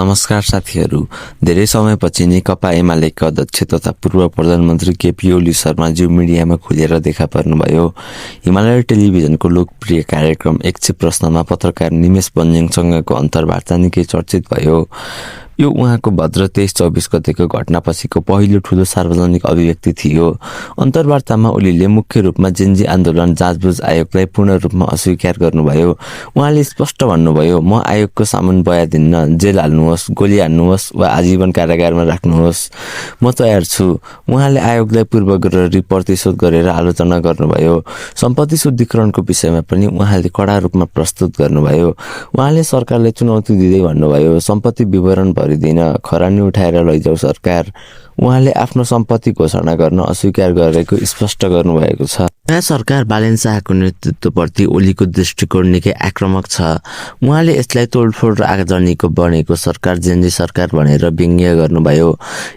नमस्कार साथीहरू। धेरै समयपछि नेकपा एमालेका अध्यक्ष तथा पूर्व प्रधानमन्त्री केपी ओली शर्माज्यू मिडियामा खुलेर देखा पर्नुभयो। हिमालय टेलिभिजनको लोकप्रिय कार्यक्रम एक छिप प्रश्नमा पत्रकार निमेश बन्ज्याङसँगको अन्तर्वार्ता निकै चर्चित भयो। यो उहाँको भद्र 23-24 गतेको घटनापछिको पहिलो ठूलो सार्वजनिक अभिव्यक्ति थियो। अन्तर्वार्तामा ओलीले मुख्य रूपमा जेन्जी आन्दोलन जाँचबुझ आयोगलाई पूर्ण रूपमा अस्वीकार गर्नुभयो। उहाँले स्पष्ट भन्नुभयो, म आयोगको सामुन बया दिन्न, जेल हाल्नुहोस्, गोली हान्नुहोस् वा आजीवन कारागारमा राख्नुहोस्, म तयार छु। उहाँले आयोगलाई पूर्वग्रह प्रतिशोध गरेर आलोचना गर्नुभयो। सम्पत्ति शुद्धिकरणको विषयमा पनि उहाँले कडा रूपमा प्रस्तुत गर्नुभयो। उहाँले सरकारलाई चुनौती दिँदै भन्नुभयो, सम्पत्ति विवरण दिन खरानी उठाएर लैजाऊ सरकार। उहाँले आफ्नो सम्पत्ति घोषणा गर्न अस्वीकार गरेको स्पष्ट गर्नुभएको छ। नयाँ सरकार बालेन शाहको नेतृत्वप्रति ओलीको दृष्टिकोण निकै आक्रामक छ। उहाँले यसलाई तोडफोड र आगजनीको बनेको सरकार जेन्जी सरकार भनेर व्यङ्ग्य गर्नुभयो।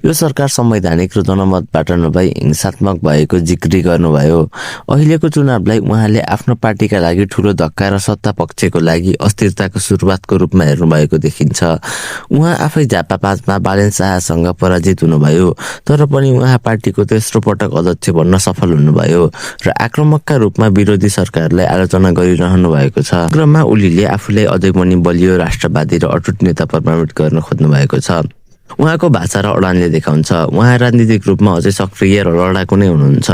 यो सरकार संवैधानिक र जनमतबाट नभई हिंसात्मक भएको जिक्री गर्नुभयो। अहिलेको चुनावलाई उहाँले आफ्नो पार्टीका लागि ठूलो धक्का र सत्ता पक्षको लागि अस्थिरताको सुरुवातको रूपमा हेर्नुभएको देखिन्छ। उहाँ आफै झापा 5मा बालेन शाहसँग पराजित हुनुभयो, तर पनि उहाँ पार्टीको तेस्रो पटक अध्यक्ष बन्न सफल हुनुभयो र आक्रामकका रूपमा विरोधी सरकारलाई आलोचना गरिरहनु भएको छ। क्रममा ओलीले आफूलाई अझै पनि बलियो राष्ट्रवादी र अटुट नेता प्रमाणित गर्न खोज्नु भएको छ। उहाँको भाषा र अडानले देखाउँछ उहाँ राजनीतिक रूपमा अझै सक्रिय र लडाकु नै हुनुहुन्छ।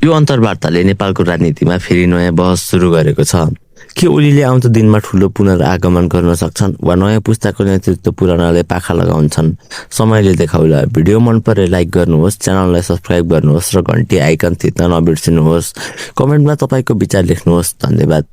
यो अन्तर्वार्ताले नेपालको राजनीतिमा फेरि नयाँ बहस सुरु गरेको छ। के ओलीले आउँदो दिनमा ठूलो पुनरागमन गर्न सक्छन् वा नयाँ पुस्ताको नेतृत्व पुरानाले पाखा लगाउँछन्? समयले देखाउला। भिडियो मन परे लाइक गर्नुहोस्, च्यानललाई सब्स्क्राइब गर्नुहोस् र घन्टी आइकन थिच्न नबिर्सिनुहोस्। कमेन्टमा तपाईको विचार लेख्नुहोस्। धन्यवाद।